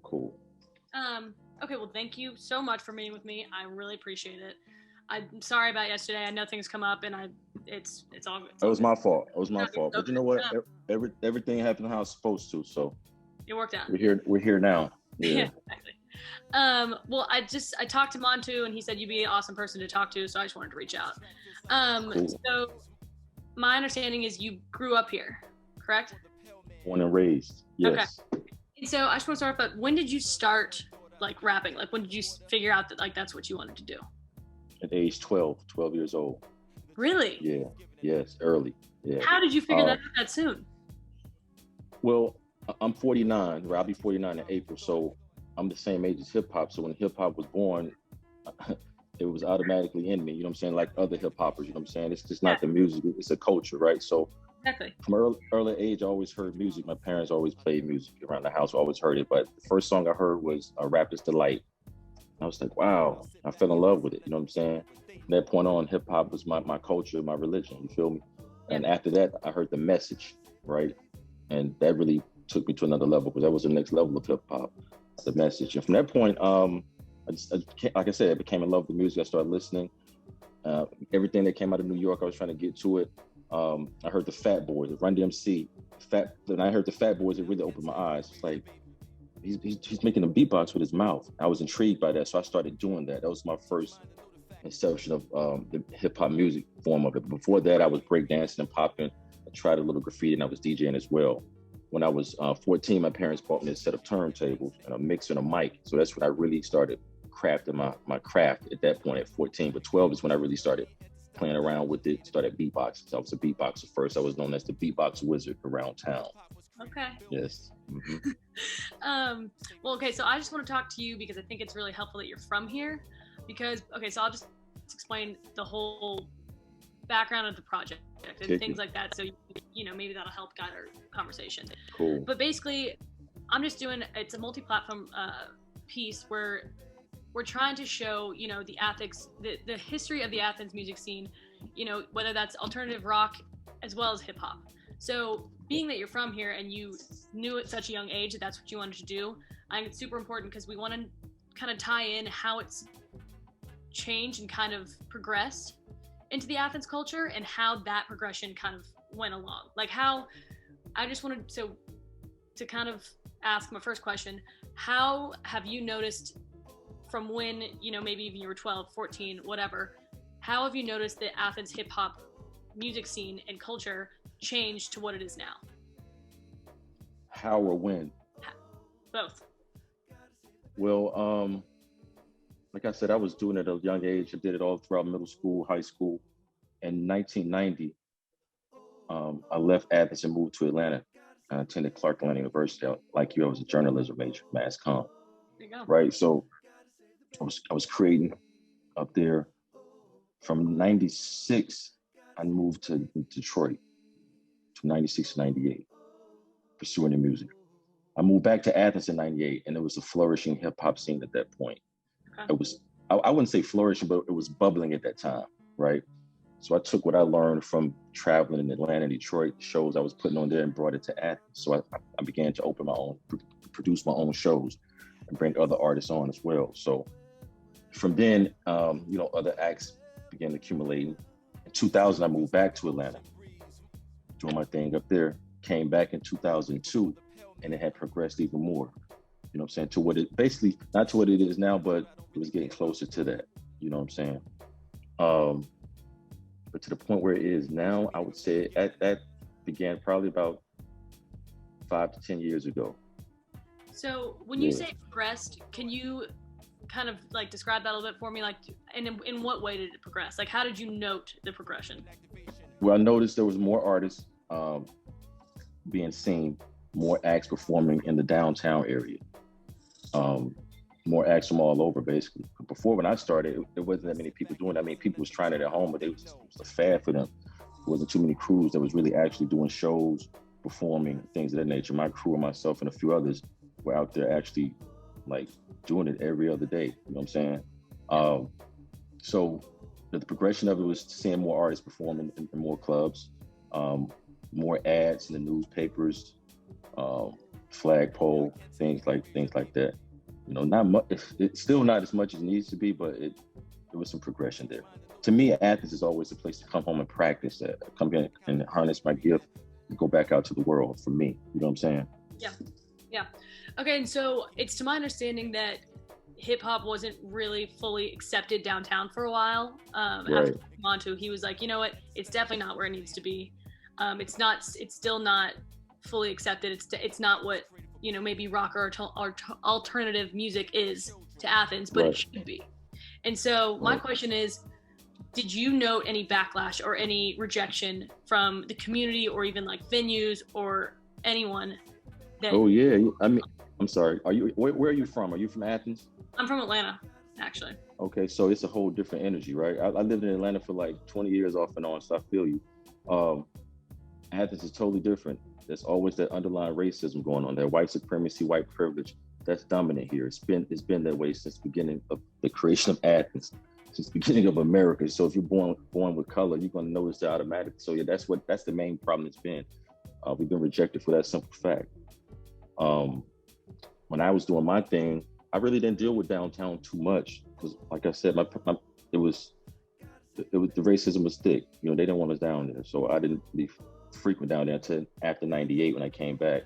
Cool. Okay, well, thank you so much for meeting with me. I really appreciate it. I'm sorry about yesterday. I know things come up, and it's all good. It was my fault. It was my fault. Okay. But you know what? Everything happened how it's supposed to. So it worked out. We're here now. Yeah. Exactly. Well, I talked to Montu, and he said you'd be an awesome person to talk to, so I just wanted to reach out. Cool. So my understanding is you grew up here, correct? Born and raised. Yes. Okay. And so I just want to start, but when did you start like rapping? Like when did you figure out that like that's what you wanted to do? At age 12 years old. Really? Yeah. Yes. Early. Yeah. How did you figure that out that soon? Well, I'm 49, right? I'll be 49 in April. So I'm the same age as hip hop. So when hip hop was born, it was automatically in me, you know what I'm saying? Like other hip hoppers, you know what I'm saying? It's just not the music, it's a culture, right? So exactly. From early age, I always heard music. My parents always played music around the house, I always heard it. But the first song I heard was Rapper's Delight. I was like, wow, I fell in love with it, you know what I'm saying? From that point on, hip hop was my culture, my religion, you feel me? And after that, I heard the message, right? And that really took me to another level because that was the next level of hip hop, the message. And from that point, like I said, I became in love with music. I started listening. Everything that came out of New York, I was trying to get to it. I heard the Fat Boys, the Run DMC. When I heard the Fat Boys, it really opened my eyes. It's like, he's making a beatbox with his mouth. I was intrigued by that, so I started doing that. That was my first inception of the hip hop music form of it. Before that, I was breakdancing and popping. I tried a little graffiti and I was DJing as well. When I was 14, my parents bought me a set of turntables and a mixer and a mic. So that's when I really started crafting my craft at that point at 14. But 12 is when I really started playing around with it, started beatboxing. So I was a beatboxer first. I was known as the beatbox wizard around town. Okay. Yes. Mm-hmm. Well, okay, so I just want to talk to you because I think it's really helpful that you're from here. Because, okay, so I'll just explain the whole background of the project and things like that. So, you know, maybe that'll help guide our conversation. Cool. But basically, I'm just doing, it's a multi-platform piece where we're trying to show, you know, the history of the Athens music scene, you know, whether that's alternative rock as well as hip hop. So being that you're from here and you knew at such a young age that that's what you wanted to do, I think it's super important because we want to kind of tie in how it's changed and kind of progressed into the Athens culture and how that progression kind of went along. Like how, I just wanted to kind of ask my first question, how have you noticed from when, you know, maybe even you were 12, 14, whatever, how have you noticed the Athens hip hop music scene and culture change to what it is now? How or when? Both. Well, like I said, I was doing it at a young age. I did it all throughout middle school, high school. In 1990, I left Athens and moved to Atlanta. I attended Clark Atlanta University. Like you, I was a journalism major, mass comm. There you go. Right, so I was creating up there. From 96, I moved to Detroit, to 96 to 98, pursuing the music. I moved back to Athens in 98, and it was a flourishing hip hop scene at that point. Okay. It was, I wouldn't say flourishing, but it was bubbling at that time, right? So I took what I learned from traveling in Atlanta and Detroit, shows I was putting on there, and brought it to Athens. So I began to open my own, produce my own shows and bring other artists on as well. So from then, you know, other acts began accumulating. In 2000, I moved back to Atlanta, doing my thing up there. Came back in 2002, and it had progressed even more. You know what I'm saying? To what it, basically, not to what it is now, but it was getting closer to that. You know what I'm saying? But to the point where it is now, I would say that began probably about 5 to 10 years ago. So when you say progressed, can you kind of like describe that a little bit for me? Like, and in what way did it progress? Like, how did you note the progression? Well, I noticed there was more artists being seen, more acts performing in the downtown area, more acts from all over, basically. Before, when I started, there wasn't that many people doing that. I mean, people was trying it at home, but it was a fad for them. There wasn't too many crews that was really actually doing shows, performing, things of that nature. My crew and myself and a few others were out there actually like doing it every other day. You know what I'm saying? So the progression of it was seeing more artists performing in more clubs, more ads in the newspapers, flagpole, things like that. You know, not much. It's still not as much as it needs to be, but there was some progression there. To me, Athens is always a place to come home and practice that. Come in and harness my gift and go back out to the world for me. You know what I'm saying? Yeah. Yeah. Okay. And so it's to my understanding that hip hop wasn't really fully accepted downtown for a while. Right. After Montu, he was like, you know what? It's definitely not where it needs to be. It's still not fully accepted. It's not what, you know, maybe rock or alternative music is to Athens, but Right. it should be. And so my question is, did you note any backlash or any rejection from the community or even like venues or anyone that... Oh yeah. I mean, I'm sorry. Where are you from? Are you from Athens? I'm from Atlanta, actually. Okay, so it's a whole different energy, right? I lived in Atlanta for like 20 years off and on, so I feel you. Athens is totally different. There's always that underlying racism going on there, white supremacy, white privilege. That's dominant here. It's been that way since the beginning of the creation of Athens, since the beginning of America. So if you're born with color, you're gonna notice that automatically. So yeah, that's the main problem it's been. We've been rejected for that simple fact. When I was doing my thing, I really didn't deal with downtown too much because, like I said, it was the racism was thick. You know, they didn't want us down there, so I didn't really frequent down there until after '98 when I came back.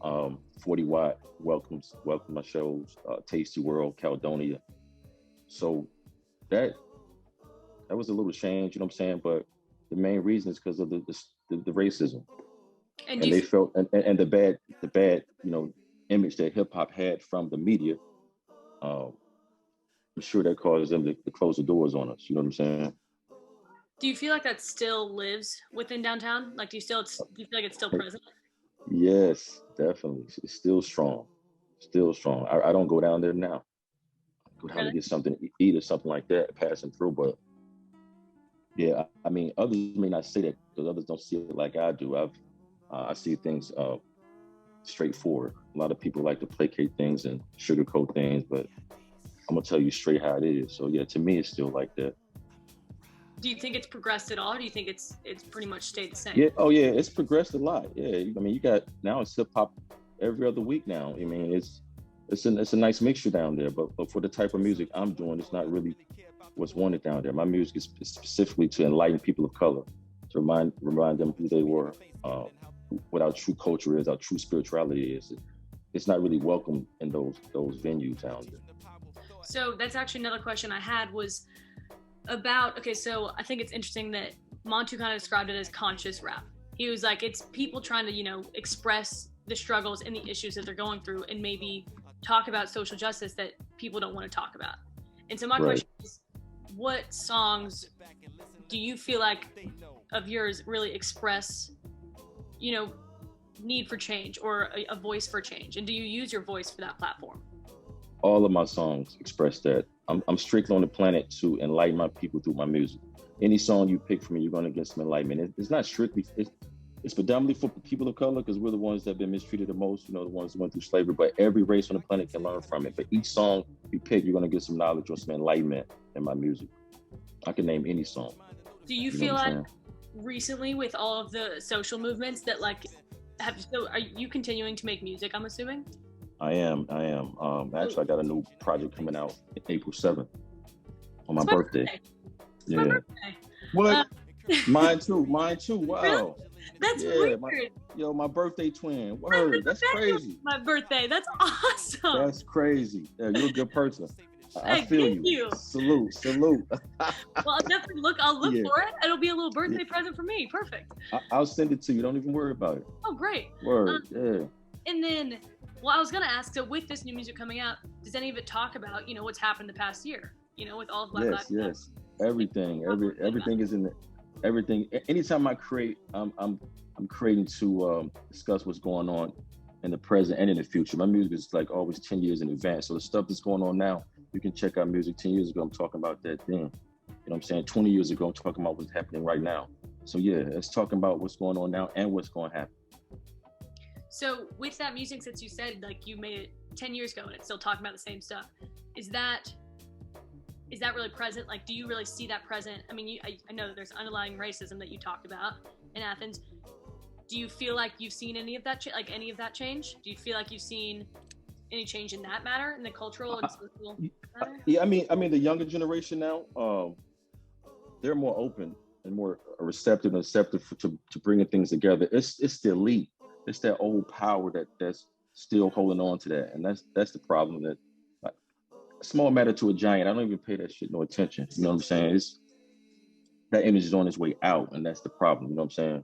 40 Watt welcomed my shows, Tasty World, Caledonia. So that was a little change, you know what I'm saying? But the main reason is because of the racism, and they felt and the bad you know image that hip hop had from the media. I'm sure that caused them to close the doors on us. You know what I'm saying? Do you feel like that still lives within downtown? Like, do you feel like it's still present? Yes, definitely. It's still strong. Still strong. I don't go down there now. I go down to get something to eat or something like that, passing through. But yeah, I mean, others may not say that because others don't see it like I do. I see things straightforward. A lot of people like to placate things and sugarcoat things, but I'm gonna tell you straight how it is. So yeah, to me, it's still like that. Do you think it's progressed at all? Or do you think it's pretty much stayed the same? Yeah. Oh yeah, it's progressed a lot. Yeah. I mean, you got now it's hip hop every other week now. I mean, it's a nice mixture down there. But for the type of music I'm doing, it's not really what's wanted down there. My music is specifically to enlighten people of color, to remind them who they were, what our true culture is, our true spirituality is. It's not really welcome in those venues down there. So that's actually another question I had was about, okay, so I think it's interesting that Montu kind of described it as conscious rap. He was like, it's people trying to, you know, express the struggles and the issues that they're going through and maybe talk about social justice that people don't want to talk about. And so my question is, what songs do you feel like of yours really express, you know, need for change or a voice for change? And do you use your voice for that platform? All of my songs express that. I'm strictly on the planet to enlighten my people through my music. Any song you pick from me, you're going to get some enlightenment. It's not strictly, it's predominantly for people of color because we're the ones that have been mistreated the most, you know, the ones who went through slavery, but every race on the planet can learn from it. But each song you pick, you're going to get some knowledge or some enlightenment in my music. I can name any song. Do you feel like recently with all of the social movements that like, are you continuing to make music, I'm assuming? I am. Actually, I got a new project coming out April 7th on my birthday. It's my birthday. What? Mine too. Wow. Really? That's weird. My birthday twin. Word. That's crazy. My birthday. That's awesome. That's crazy. Yeah, you're a good person. I feel you. Salute. Well, I'll look for it. It'll be a little birthday present for me. Perfect. I'll send it to you. Don't even worry about it. Oh, great. Word. Yeah. And then, well, I was gonna ask. So, with this new music coming out, does any of it talk about, you know, what's happened the past year? You know, with all of Black Lives Matter? Yes. Everything is in everything. Anytime I create, I'm creating to discuss what's going on in the present and in the future. My music is like always 10 years in advance. So the stuff that's going on now, you can check out music 10 years ago. I'm talking about that then. You know what I'm saying? 20 years ago, I'm talking about what's happening right now. So yeah, it's talking about what's going on now and what's going to happen. So with that music, since you said like you made it 10 years ago and it's still talking about the same stuff, is that really present? Like, do you really see that present? I mean, I know that there's underlying racism that you talked about in Athens. do you feel like you've seen any of that change? Do you feel like you've seen any change in that matter, in the cultural and social matter? Yeah, I mean, the younger generation now, they're more open and more receptive to bringing things together. It's the elite. It's that old power that's still holding on to that, and that's the problem. That like, a small matter to a giant. I don't even pay that shit no attention. You know what I'm saying? It's that image is on its way out, and that's the problem. You know what I'm saying?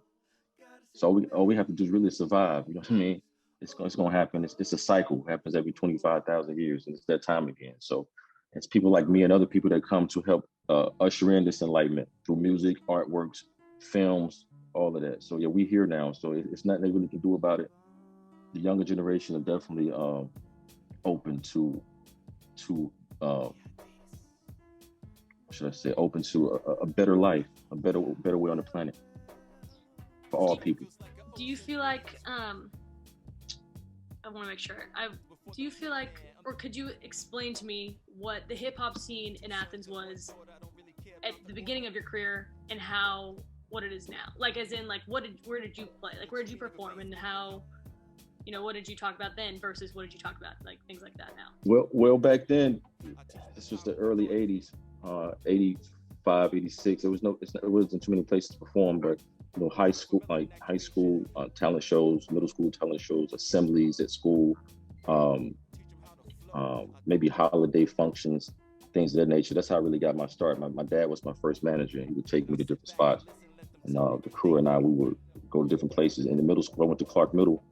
So all we have to do is really survive. You know what I mean? It's going to happen. It's a cycle. It happens every 25,000 years, and it's that time again. So it's people like me and other people that come to help usher in this enlightenment through music, artworks, films, all of that. So yeah, we here now. So it's nothing they really can do about it. The younger generation are definitely open to should I say, open to a better life, a better way on the planet for all people. Do you feel like I want to make sure. Do you feel like, or could you explain to me what the hip hop scene in Athens was at the beginning of your career and what it is now? Like, as in, like, where did you play? Like, where did you perform, and how, what did you talk about then versus what did you talk about, like things like that now? Well, back then, this was the early '80s, 85, 86. It wasn't too many places to perform, but high school talent shows, middle school talent shows, assemblies at school, maybe holiday functions, things of that nature. That's how I really got my start. My dad was my first manager, and he would take me to different spots. And the crew and I, we would go to different places. In the middle school, I went to Clark Middle.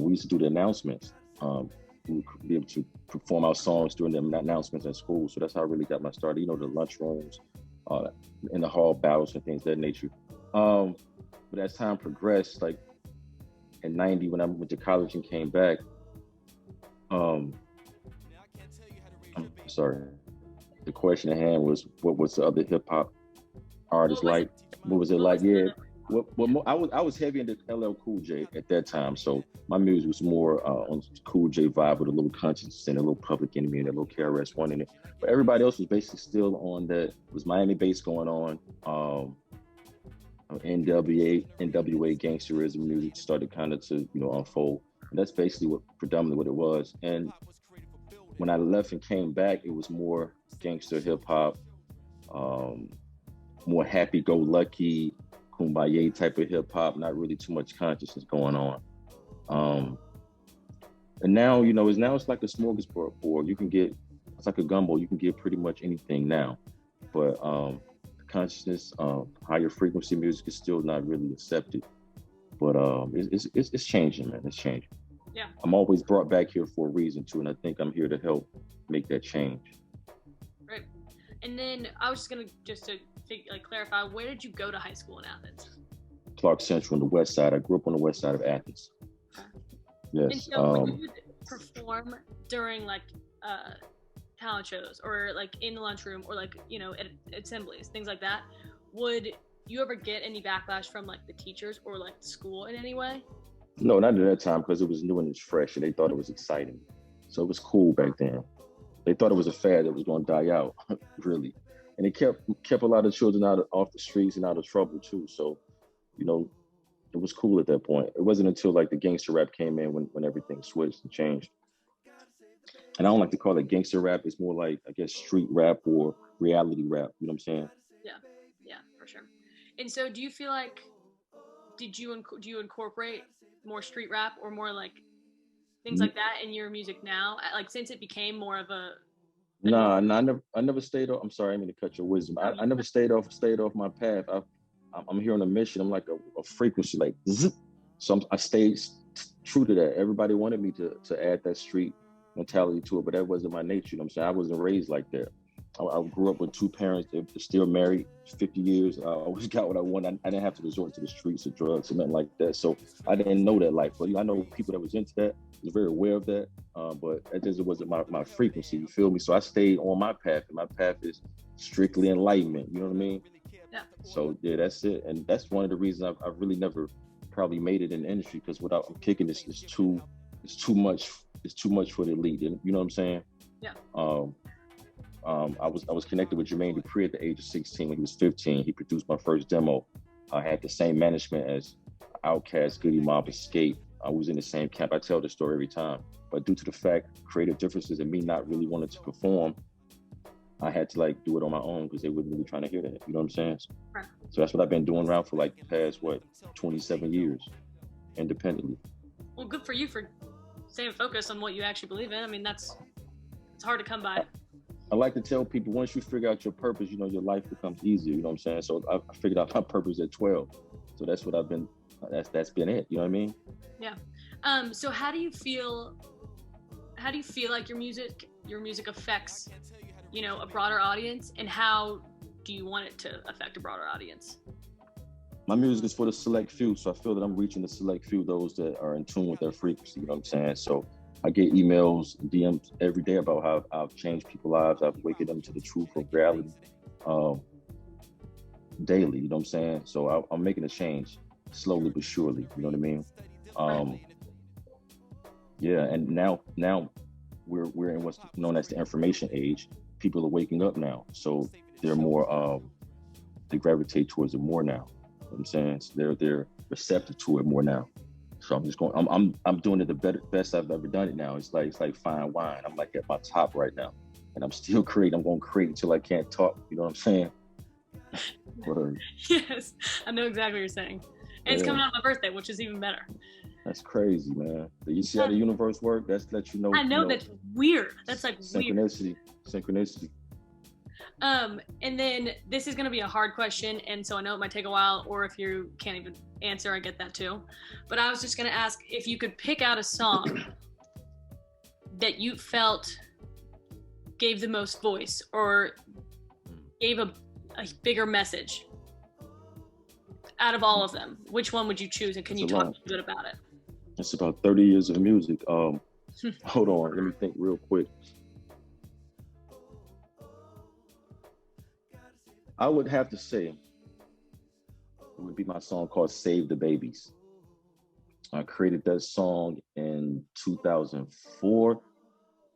We used to do the announcements. We would be able to perform our songs during the announcements at school. So that's how I really got my start. The lunchrooms, in the hall battles and things of that nature. But as time progressed, like in '90, when I went to college and came back, I'm sorry. The question at hand was, what was the other hip hop artists like? What was it like? Yeah. I was heavy into LL Cool J at that time, so my music was more on Cool J vibe with a little Conscience and a little Public Enemy and a little KRS-One in it. But everybody else was basically still on that. It was Miami bass going on. NWA gangsterism music started kind of to unfold, and that's basically predominantly what it was. And when I left and came back, it was more gangster hip hop, more happy-go-lucky, kumbaya type of hip hop, not really too much consciousness going on. And now, it's like a smorgasbord. It's like a gumbo. You can get pretty much anything now, but consciousness, higher frequency music is still not really accepted. But it's changing, man. It's changing. Yeah. I'm always brought back here for a reason too, and I think I'm here to help make that change. Right. And then I was just to clarify, where did you go to high school in Athens? Clark Central on the west side. I grew up on the west side of Athens. Okay. Yes. And so when you would perform during talent shows or in the lunchroom or at assemblies, things like that, would you ever get any backlash from the teachers or the school in any way? No, not at that time, because it was new and it's fresh and they thought it was exciting. So it was cool back then. They thought it was a fad that was going to die out, really. And it kept a lot of children off the streets and out of trouble too. So, it was cool at that point. It wasn't until the gangster rap came in when everything switched and changed. And I don't like to call it gangster rap. It's more like, I guess, street rap or reality rap. You know what I'm saying? Yeah, for sure. And so do you feel like, do you incorporate more street rap or more things like that in your music now? Since it became more of a... Nah, I never stayed off. I'm sorry, I mean to cut your wisdom. I never stayed off my path. I'm here on a mission. I'm like a frequency, zip. So I stayed true to that. Everybody wanted me to add that street mentality to it, but that wasn't my nature. You know what I'm saying? I wasn't raised like that. I grew up with two parents. They're still married 50 years. I always got what I wanted. I didn't have to resort to the streets or drugs or nothing like that. So I didn't know that life. But I know people that was into that, was very aware of that. But that just wasn't my frequency. You feel me? So I stayed on my path, and my path is strictly enlightenment. You know what I mean? Yeah. So yeah, that's it. And that's one of the reasons I've really never probably made it in the industry, because what I'm kicking is too much. It's too much for the elite. You know what I'm saying? Yeah. I was connected with Jermaine Dupri at the age of 16. When he was 15, he produced my first demo. I had the same management as Outkast, Goody Mob, Escape. I was in the same camp. I tell the story every time. But due to the fact, creative differences and me not really wanting to perform, I had to like do it on my own because they weren't really trying to hear that. You know what I'm saying? Right. So that's what I've been doing around for like the past, 27 years independently. Well, good for you for staying focused on what you actually believe in. I mean, it's hard to come by. I like to tell people, once you figure out your purpose, your life becomes easier. You know what I'm saying? So I figured out my purpose at 12. So that's what I've been, that's been it. You know what I mean? Yeah. So how do you feel like your music affects, a broader audience, and how do you want it to affect a broader audience? My music is for the select few, so I feel that I'm reaching the select few, those that are in tune with their frequency, you know what I'm saying? So I get emails, DMs every day about how I've changed people's lives, I've awakened them to the truth of reality daily, you know what I'm saying? So I'm making a change, slowly but surely, you know what I mean? Yeah, and now we're in what's known as the information age. People are waking up now, so they're more, they gravitate towards it more now. You know what I'm saying? So they're receptive to it more now. So I'm just going. I'm doing it the best I've ever done it now. It's like fine wine. I'm like at my top right now, and I'm still creating. I'm going to create until I can't talk. You know what I'm saying? Yes, I know exactly what you're saying. And it's coming out on my birthday, which is even better. That's crazy, man. You see how the universe works? That's let you know. I know, that's weird. That's like synchronicity. Weird. Synchronicity. And then this is going to be a hard question, and so I know it might take a while, or if you can't even answer, I get that too. But I was just going to ask if you could pick out a song that you felt gave the most voice or gave a bigger message out of all of them. Which one would you choose, and can you talk a little bit about it? It's about 30 years of music. Hold on, let me think real quick. I would have to say it would be my song called Save the Babies. I created that song in 2004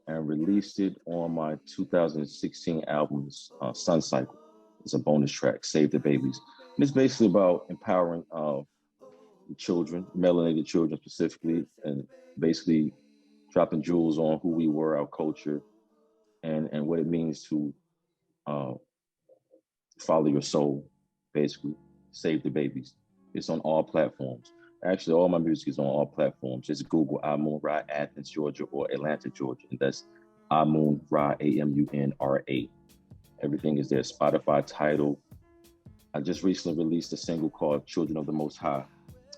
and released it on my 2016 album's Sun Cycle. It's a bonus track, Save the Babies. And it's basically about empowering children, melanated children specifically, and basically dropping jewels on who we were, our culture, and what it means to follow your soul, basically. Save the Babies. It's on all platforms. Actually, all my music is on all platforms. Just Google Amun-Ra, Athens, Georgia, or Atlanta, Georgia. And that's Amun-Ra, Amunra. Everything is there. Spotify, Tidal. I just recently released a single called Children of the Most High.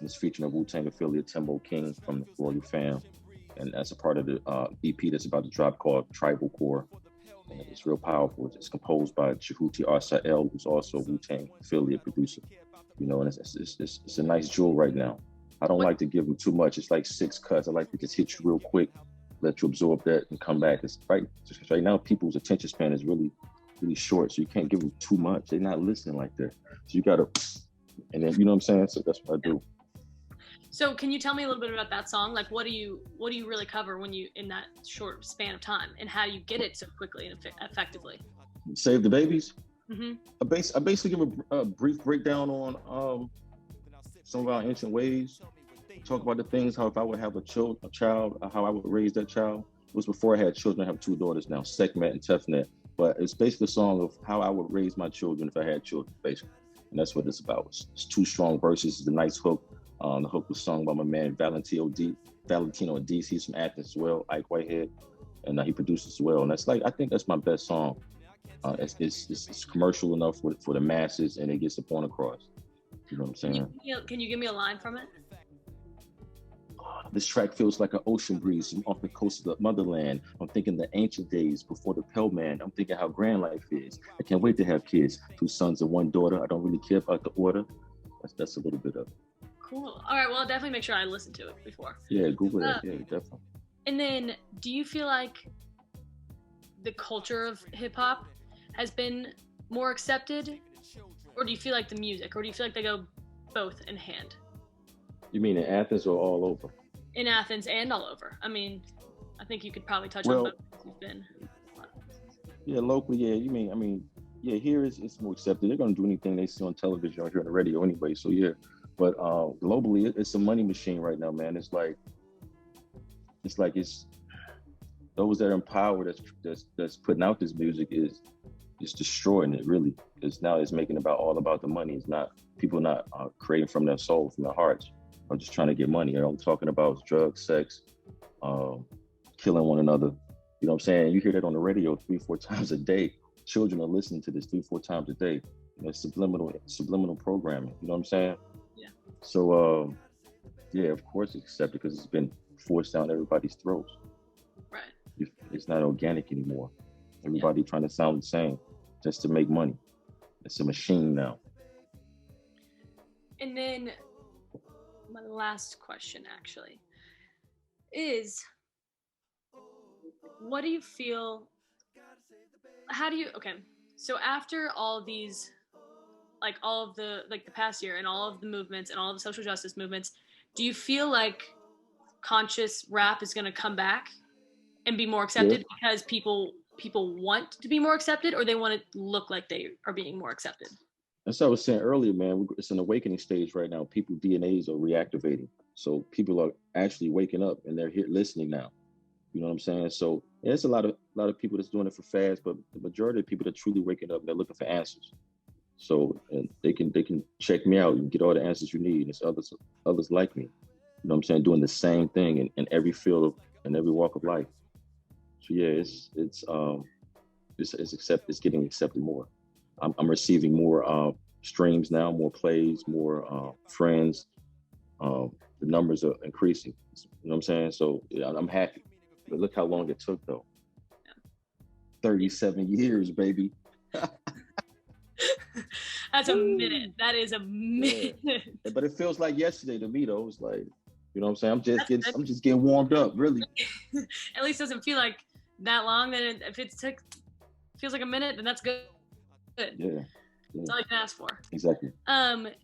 It's featuring a Wu-Tang affiliate, Timbo King from the Royal Fam. And that's a part of the EP that's about to drop called Tribal Core. And it's real powerful. It's composed by Chihuti Arsael, who's also a Wu-Tang affiliate producer. And it's a nice jewel right now. I don't like to give them too much. It's like 6 cuts. I like to just hit you real quick, let you absorb that and come back. It's right now, people's attention span is really, really short. So you can't give them too much. They're not listening like that. So you gotta, and then, you know what I'm saying? So that's what I do. So can you tell me a little bit about that song? Like, what do you really cover when you, in that short span of time, and how do you get it so quickly and effectively? Save the Babies. Mm-hmm. I basically give a brief breakdown on some of our ancient ways. Talk about the things, how if I would have a child, how I would raise that child. It was before I had children. I have 2 daughters now, Sekhmet and Tefnet. But it's basically a song of how I would raise my children if I had children, basically. And that's what it's about. It's 2 strong verses. It's a nice hook. The hook was sung by my man Valentino D. He's from Athens as well, Ike Whitehead, and he produced as well. And I think that's my best song. It's commercial enough for the masses, and it gets the point across. You know what I'm saying? Can you give me a line from it? This track feels like an ocean breeze from off the coast of the motherland. I'm thinking the ancient days before the Pale Man. I'm thinking how grand life is. I can't wait to have kids. 2 sons and 1 daughter. I don't really care about the order. That's a little bit of it. Cool. All right. Well, I'll definitely make sure I listen to it before. Yeah, Google it. Yeah, definitely. And then, do you feel like the culture of hip hop has been more accepted, or do you feel like the music, or do you feel like they go both in hand? You mean in Athens or all over? In Athens and all over. I mean, I think you could probably touch on both. You've been. Yeah, locally. Yeah, here it's more accepted. They're gonna do anything they see on television or hear on the radio anyway. So yeah. But globally, it's a money machine right now, man. It's those that are in power that's putting out this music is destroying it, really, because now it's making all about the money. It's not people not creating from their soul, from their hearts, or just trying to get money. All I'm talking about is drugs, sex, killing one another. You know what I'm saying? You hear that on the radio 3-4 times a day. Children are listening to this 3-4 times a day. You know, subliminal programming. You know what I'm saying? Yeah. So yeah, of course it's accepted because it's been forced down everybody's throats. Right. It's not organic anymore. Everybody trying to sound the same just to make money. It's a machine now. And then my last question actually is, what do you feel, okay, so after all these, like all of the, like the past year and all of the movements and all of the social justice movements, do you feel like conscious rap is going to come back and be more accepted because people want to be more accepted, or they want to look like they are being more accepted? That's what I was saying earlier, man. It's an awakening stage right now. People DNAs are reactivating. So people are actually waking up and they're here listening now. You know what I'm saying? So there's a lot of people that's doing it for fast, but the majority of people that are truly waking up, they're looking for answers. So and they can check me out and get all the answers you need. And it's others like me. You know what I'm saying? Doing the same thing in every field and every walk of life. So yeah, it's getting accepted more. I'm receiving more streams now, more plays, more friends. The numbers are increasing. You know what I'm saying? So yeah, I'm happy. But look how long it took, though. 37 years, baby. That's a minute. That is a minute. Yeah. But it feels like yesterday to me, though. It's like, you know what I'm saying? I'm just getting warmed up, really. At least it doesn't feel like that long. Then if it feels like a minute, then that's good. Yeah. That's all you can ask for. Exactly. And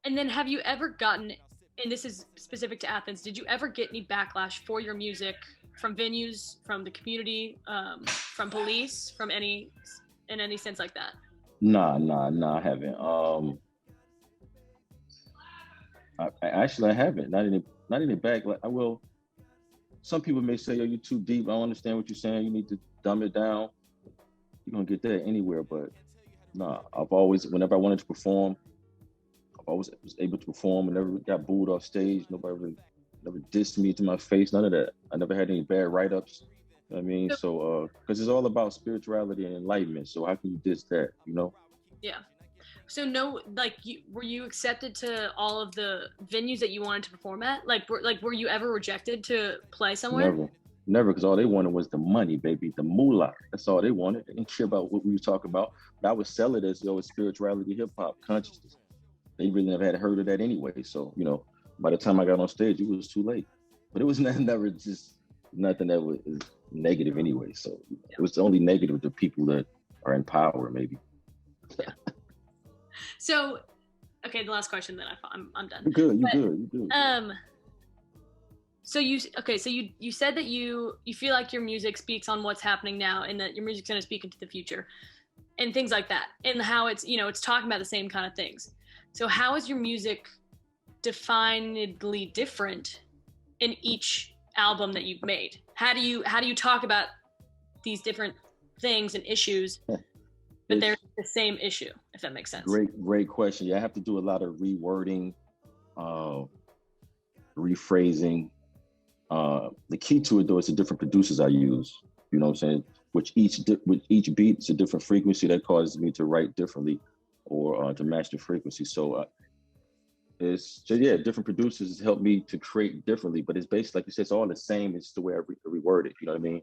then have you ever gotten, and this is specific to Athens, did you ever get any backlash for your music from venues, from the community, from police, in any sense like that? Nah, I haven't. I haven't. Not any backlash. I will. Some people may say, "Yo, you're too deep. I don't understand what you're saying. You need to dumb it down." You're gonna get that anywhere, but nah. I've always, whenever I wanted to perform, I always was able to perform and never got booed off stage. Nobody really never dissed me to my face. None of that. I never had any bad write-ups. You know what I mean? So, because it's all about spirituality and enlightenment. So how can you diss that? You know? Yeah. So no, like, were you accepted to all of the venues that you wanted to perform at? Were you ever rejected to play somewhere? Never, because all they wanted was the money, baby, the moolah. That's all they wanted. They didn't care about what we were talking about. But I would sell it as, it's spirituality, hip hop, consciousness. They really never had heard of that anyway. So, by the time I got on stage, it was too late. But it was never just nothing that was negative anyway. So it was only negative to people that are in power, maybe. Yeah. So, okay, the last question, then I'm done. You're good. So you said that you feel like your music speaks on what's happening now, and that your music's going to speak into the future, and things like that, and how it's it's talking about the same kind of things. So how is your music definedly different in each album that you've made? How do you talk about these different things and issues, but they're the same issue, if that makes sense? Great question. Yeah, I have to do a lot of rewording, rephrasing. The key to it, though, is the different producers I use. You know what I'm saying? With each beat, it's a different frequency that causes me to write differently, or to match the frequency. So it's just, different producers help me to create differently. But it's basically, like you said, it's all the same. It's the way I reword it. You know what I mean?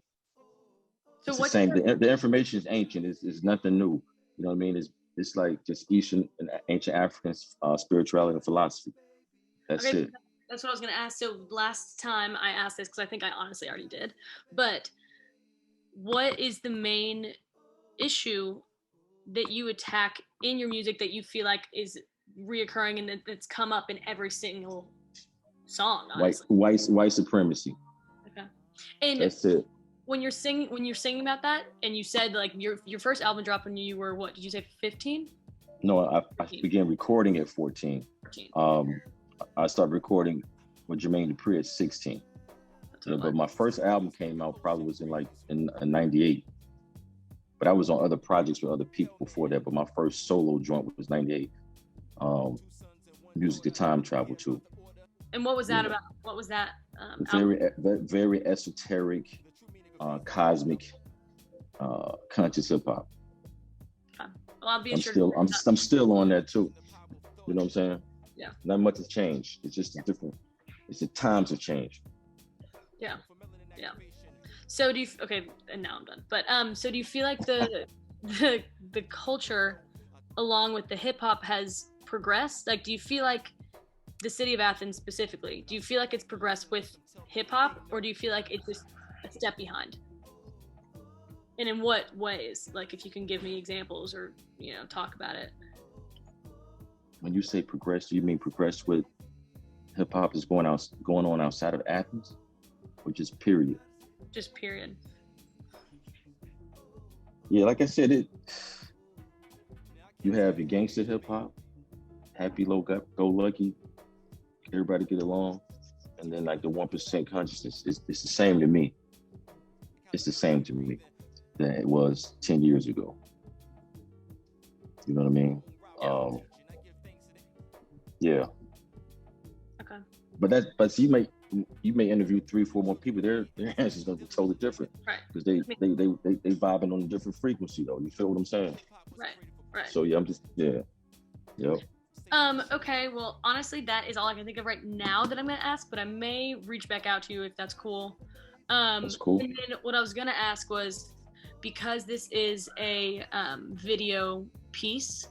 So it's the same. The information is ancient. It's nothing new. You know what I mean? It's like just Eastern and ancient African spirituality and philosophy. That's it. That's what I was going to ask. So last time I asked this, because I think I honestly already did, but what is the main issue that you attack in your music that you feel like is reoccurring and that's come up in every single song? White supremacy. Okay. And that's it. When you're singing about that, and you said like your first album dropped when you were, what did you say, 15? No, I began recording at 14. 14. I started recording with Jermaine Dupri at 16. Yeah, but my first album came out probably was in 98. But I was on other projects with other people before that. But my first solo joint was 98. Music to Time Travel too. And what was that about? What was that? Very esoteric, cosmic, conscious hip hop. Well, I'll be I'm still on that too. You know what I'm saying? Yeah. Not much has changed. It's just it's the times have changed. Yeah. Yeah. So okay, and now I'm done. But so do you feel like the culture along with the hip hop has progressed? Like, do you feel like the city of Athens specifically, do you feel like it's progressed with hip hop, or do you feel like it's just a step behind? And in what ways? Like, if you can give me examples or, talk about it. When you say progressed, do you mean progressed with hip hop is going on outside of Athens, or just period? Just period. Yeah, like I said, you have your gangster hip hop, happy go lucky, everybody get along, and then like the 1% consciousness it's the same to me. It's the same to me than it was 10 years ago. You know what I mean? Yeah. Okay. But you may interview 3-4 more people. Their answer's gonna be totally different. Right. Because they vibing on a different frequency though. You feel what I'm saying? Right. So yeah, I'm just Yep. Okay, well, honestly, that is all I can think of right now that I'm gonna ask, but I may reach back out to you if that's cool. That's cool. And then what I was gonna ask was, because this is a video piece,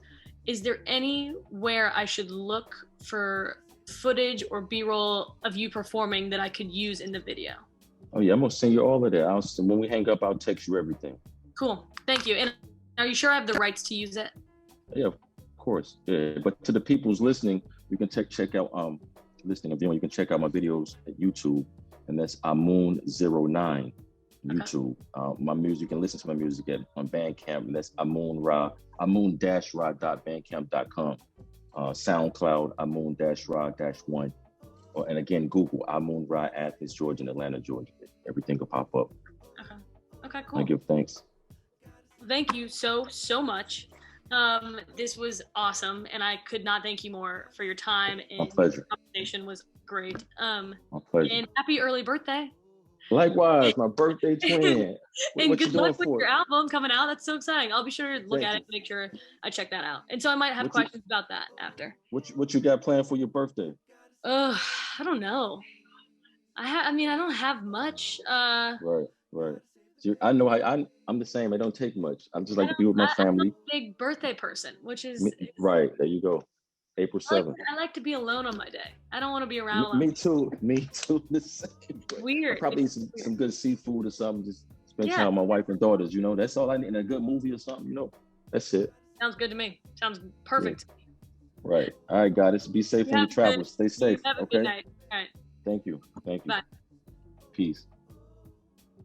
is there anywhere I should look for footage or B-roll of you performing that I could use in the video? Oh yeah, I'm gonna send you all of that. When we hang up, I'll text you everything. Cool, thank you. And are you sure I have the rights to use it? Yeah, of course. Yeah, but to the people who's listening, you can check out listening or viewing. You can check out my videos at YouTube, and that's Amun-09 YouTube. Okay. My music, you can listen to my music on Bandcamp, and that's Amun-Ra, amun-ra.bandcamp.com. SoundCloud, Amun-Ra-1. And again, Google Amun-Ra Athens, Georgia, and Atlanta, Georgia. Everything will pop up. Okay, cool. I give thanks. Thank you so much. This was awesome, and I could not thank you more for your time. And my pleasure. The conversation was great. My pleasure. And happy early birthday. Likewise, my birthday twin. And good luck with your album coming out. That's so exciting. I'll be sure to look at it and make sure I check that out. And so I might have questions about that after. What you got planned for your birthday? I don't know. I don't have much. Right. So I know I'm the same. I don't take much. I'm just like to be with my family. I'm a big birthday person, which is right. There you go. April 7th. I like to be alone on my day. I don't want to be around alone. Me too. The same. Weird. Probably some good seafood or something. Just spend time with my wife and daughters. That's all I need. And a good movie or something. That's it. Sounds good to me. Sounds perfect. Yeah. Right. All right, guys. Be safe on your travels. Stay safe. Have a good night. All right. Thank you. Bye. Peace.